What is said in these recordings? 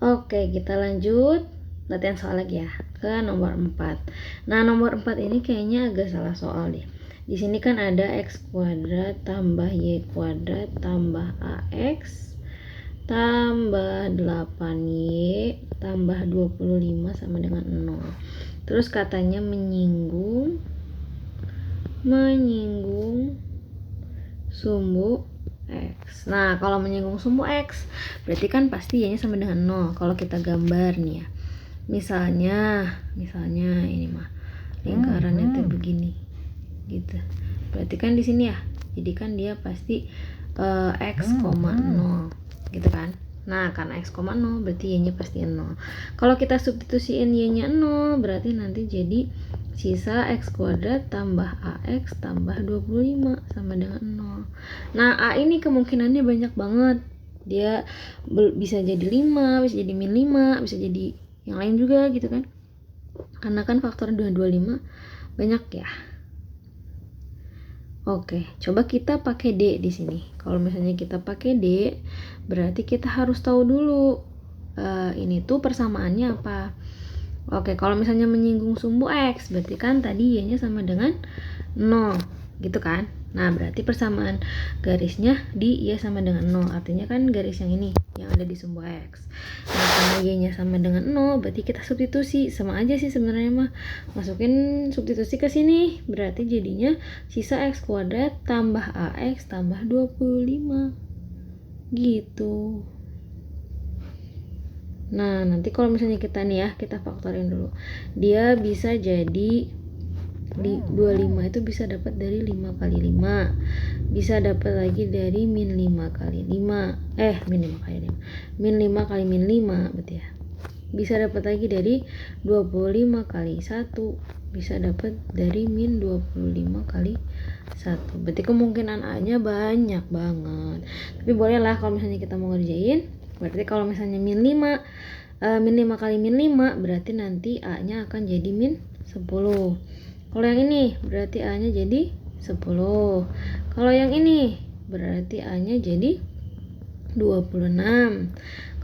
Oke, kita lanjut latihan soal lagi ya ke nomor 4. Nah, nomor 4 ini kayaknya agak salah soal deh. Di sini kan ada x kuadrat tambah y kuadrat tambah ax tambah 8y tambah 25 sama dengan 0. Terus katanya menyinggung sumbu X. Nah, kalau menyinggung sumbu X, berarti kan pasti y-nya sama dengan 0. Kalau kita gambar nih ya. Misalnya ini mah lingkarannya tuh begini. Gitu. Berarti kan di sini ya. Jadi kan dia pasti X, 0 gitu kan. Nah, karena X, 0 berarti y-nya pasti 0. Kalau kita substitusiin y-nya 0, berarti nanti jadi sisa x kuadrat tambah ax tambah 25 sama dengan 0. Nah, a ini kemungkinannya banyak banget. Dia bisa jadi 5, bisa jadi min 5, bisa jadi yang lain juga gitu kan. Karena kan faktor 225 banyak ya. Oke, coba kita pakai D di sini. Kalau misalnya kita pakai D, berarti kita harus tahu dulu ini tuh persamaannya apa. Oke, kalau misalnya menyinggung sumbu X, berarti kan tadi y-nya sama dengan 0, gitu kan? Nah, berarti persamaan garisnya di y sama dengan 0, artinya kan garis yang ini, yang ada di sumbu X. Nah, karena y-nya sama dengan 0, berarti kita substitusi, sama aja sih sebenarnya mah. Masukin substitusi ke sini, berarti jadinya sisa x kuadrat tambah ax tambah 25. Gitu. Nah, nanti kalau misalnya kita nih ya, kita faktorin dulu. Dia bisa jadi 25 itu bisa dapat dari 5 kali 5. Bisa dapat lagi dari min 5 kali 5. Min 5 kali 5. Min 5 kali min 5 berarti ya. Bisa dapat lagi dari 25 kali 1. Bisa dapat dari min 25 kali 1. Berarti kemungkinan A-nya banyak banget. Tapi boleh lah kalau misalnya kita mau ngerjain. Berarti kalau misalnya min 5 kali min 5 berarti nanti A-nya akan jadi min 10. Kalau yang ini berarti A-nya jadi 10. Kalau yang ini berarti A-nya jadi 26.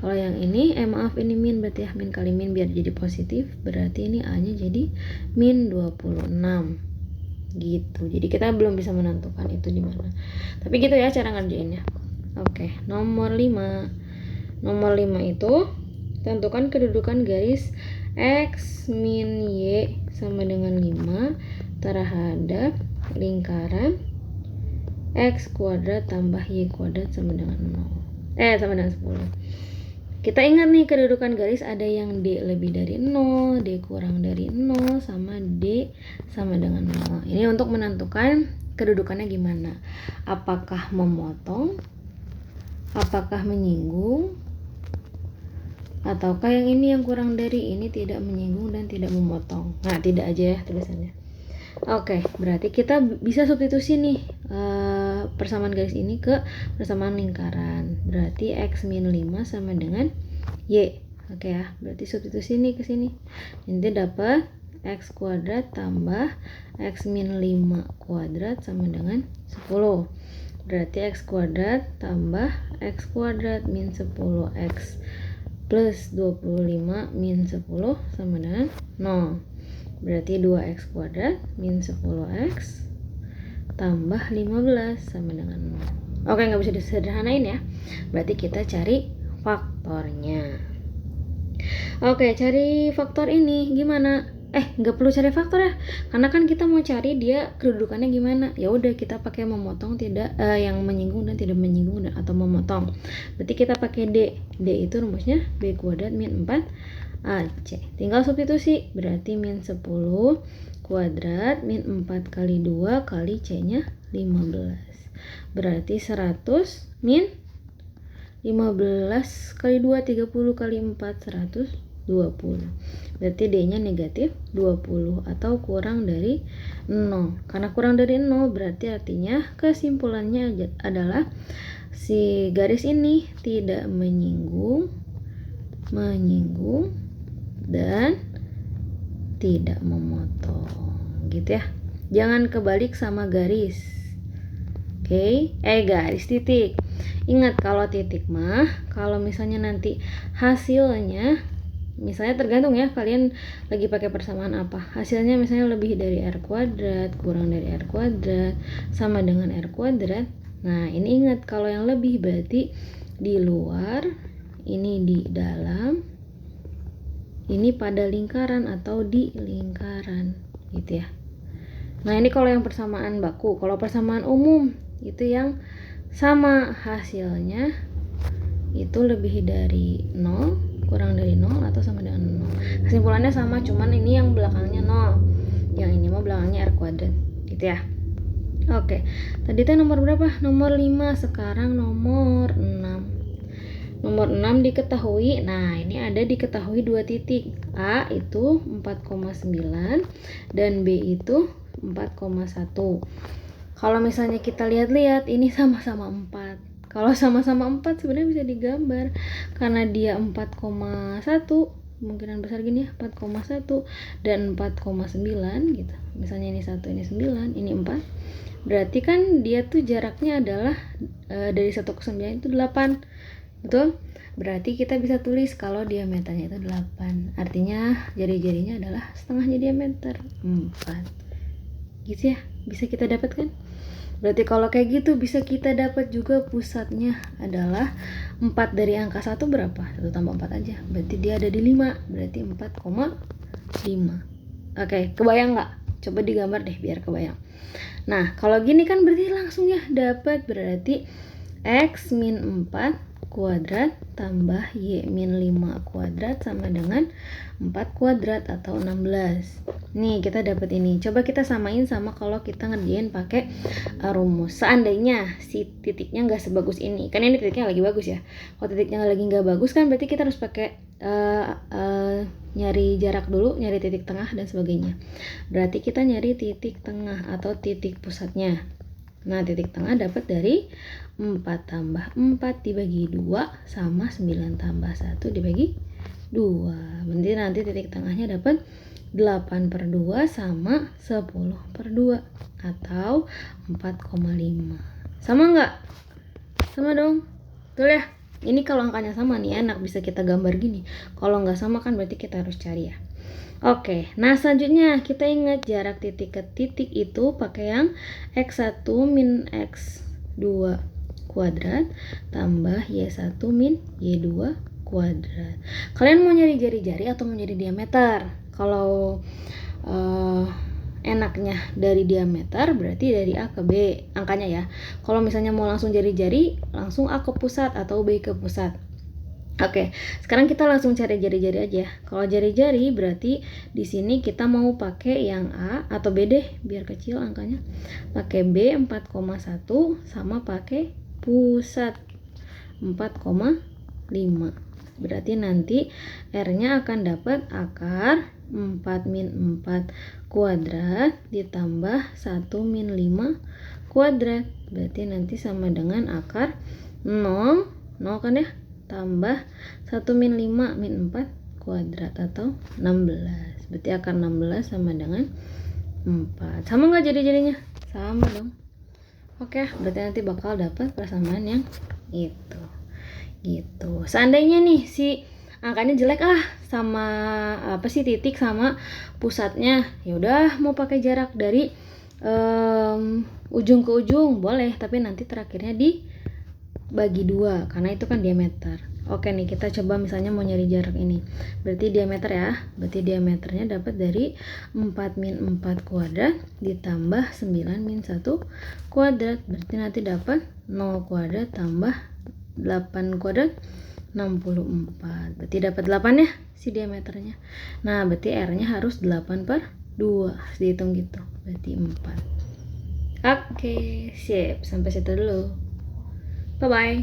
Kalau yang ini ini min berarti ya, min kali min biar jadi positif, berarti ini A-nya jadi min 26. Gitu. Jadi kita belum bisa menentukan itu di mana. Tapi gitu ya cara ngerjainnya. Oke, nomor 5. Nomor 5 itu tentukan kedudukan garis X min Y sama dengan 5 terhadap lingkaran X kuadrat tambah Y kuadrat sama dengan 0. Sama dengan 10. Kita ingat nih kedudukan garis ada yang D lebih dari 0, D kurang dari 0, sama D sama dengan 0. Ini untuk menentukan kedudukannya gimana. Apakah memotong? Apakah menyinggung? Ataukah yang ini yang kurang dari ini tidak menyinggung dan tidak memotong. Nah, tidak aja ya tulisannya. Oke, berarti kita bisa substitusi nih persamaan garis ini ke persamaan lingkaran. Berarti X min 5 sama dengan Y. Oke ya, berarti substitusi nih ke sini. Nanti dapat X kuadrat tambah X min 5 kuadrat sama dengan 10. Berarti X kuadrat tambah X kuadrat min 10X plus 25 min 10 sama dengan 0. Berarti 2x kuadrat min 10x tambah 15 sama dengan 0. Oke, nggak bisa disederhanain ya. Berarti kita cari faktornya. Oke, cari faktor ini gimana? Nggak perlu cari faktor ya, karena kan kita mau cari dia kedudukannya gimana. Ya udah, kita pakai memotong tidak yang menyinggung dan tidak menyinggung dan atau memotong. Berarti kita pakai D. D itu rumusnya B kuadrat min 4 AC. Tinggal substitusi, berarti min 10 kuadrat min 4 kali 2 kali C-nya 15. Berarti 100 min 15 kali 2 30 kali 4 120. Berarti D-nya negatif 20 atau kurang dari 0. Karena kurang dari 0 berarti artinya kesimpulannya adalah si garis ini tidak menyinggung dan tidak memotong. Gitu ya. Jangan kebalik sama garis. Oke, garis titik. Ingat kalau titik mah, kalau misalnya nanti hasilnya, misalnya tergantung ya kalian lagi pakai persamaan apa. Hasilnya misalnya lebih dari R kuadrat, kurang dari R kuadrat, sama dengan R kuadrat. Nah ini ingat kalau yang lebih berarti di luar, ini di dalam, ini pada lingkaran atau di lingkaran gitu ya. Nah ini kalau yang persamaan baku. Kalau persamaan umum itu yang sama hasilnya itu lebih dari 0, kurang dari 0, atau sama dengan 0. Kesimpulannya sama, cuman ini yang belakangnya 0, yang ini mah belakangnya R kuadrat gitu ya. Oke, tadi itu nomor berapa? Nomor 5, sekarang nomor 6. Nomor 6 diketahui. Nah, ini ada diketahui 2 titik. A itu 4,9 dan B itu 4,1. Kalau misalnya kita lihat-lihat ini sama-sama 4. Kalau sama-sama 4 sebenarnya bisa digambar karena dia 4,1, kemungkinan besar gini ya, 4,1 dan 4,9 gitu. Misalnya ini 1, ini 9, ini 4. Berarti kan dia tuh jaraknya adalah dari 1 ke 9 itu 8. Betul? Berarti kita bisa tulis kalau diameternya itu 8. Artinya jari-jarinya adalah setengahnya diameter 4. Gitu ya, bisa kita dapatkan. Berarti kalau kayak gitu bisa kita dapat juga pusatnya adalah 4 dari angka 1 berapa? 1 tambah 4 aja. Berarti dia ada di 5. Berarti 4,5. Oke, kebayang nggak? Coba digambar deh biar kebayang. Nah, kalau gini kan berarti langsung ya dapat, berarti X min 4 kuadrat tambah Y min 5 kuadrat sama dengan 4 kuadrat atau 16. Nih kita dapat ini. Coba kita samain sama kalau kita ngerjain pakai rumus. Seandainya si titiknya nggak sebagus ini, kan ini titiknya lagi bagus ya. Kalau titiknya lagi nggak bagus kan berarti kita harus pakai nyari jarak dulu, nyari titik tengah dan sebagainya. Berarti kita nyari titik tengah atau titik pusatnya. Nah, titik tengah dapat dari 4 tambah 4 dibagi 2 sama 9 tambah 1 dibagi 2. Berarti nanti titik tengahnya dapat 8/2 sama 10/2 atau 4,5. Sama nggak? Sama dong. Betul ya? Ini kalau angkanya sama nih enak bisa kita gambar gini. Kalau nggak sama kan berarti kita harus cari ya. Oke, nah selanjutnya kita ingat jarak titik ke titik itu pakai yang X1 min X2 kuadrat tambah Y1 min Y2 kuadrat. Kalian mau nyari jari-jari atau mau nyari diameter? Kalau enaknya dari diameter berarti dari A ke B angkanya ya. Kalau misalnya mau langsung jari-jari, langsung A ke pusat atau B ke pusat. Oke, sekarang kita langsung cari jari-jari aja. Kalau jari-jari berarti di sini kita mau pakai yang A atau B deh, biar kecil angkanya. Pakai B 4,1 sama pakai pusat 4,5. Berarti nanti R-nya akan dapat akar 4 min 4 kuadrat ditambah 1 min 5 kuadrat. Berarti nanti sama dengan akar 0 kan ya? Tambah 1 min 5 min 4 kuadrat atau 16. Berarti akar 16 sama dengan 4. Sama nggak jari-jarinya? Sama dong. Oke, berarti nanti bakal dapat persamaan yang itu. Gitu. Seandainya nih si angkanya jelek sama apa sih titik sama pusatnya, ya udah mau pakai jarak dari ujung ke ujung boleh, tapi nanti terakhirnya di bagi 2 karena itu kan diameter. Oke nih kita coba misalnya mau nyari jarak ini. Berarti diameter ya. Berarti diameternya dapat dari 4 min 4 kuadrat ditambah 9 min 1 kuadrat. Berarti nanti dapat 0 kuadrat tambah 8 kuadrat 64. Berarti dapat 8 ya si diameternya. Nah, berarti R-nya harus 8/2. Harus dihitung gitu. Berarti 4. Oke, sip. Sampai situ dulu. Bye-bye.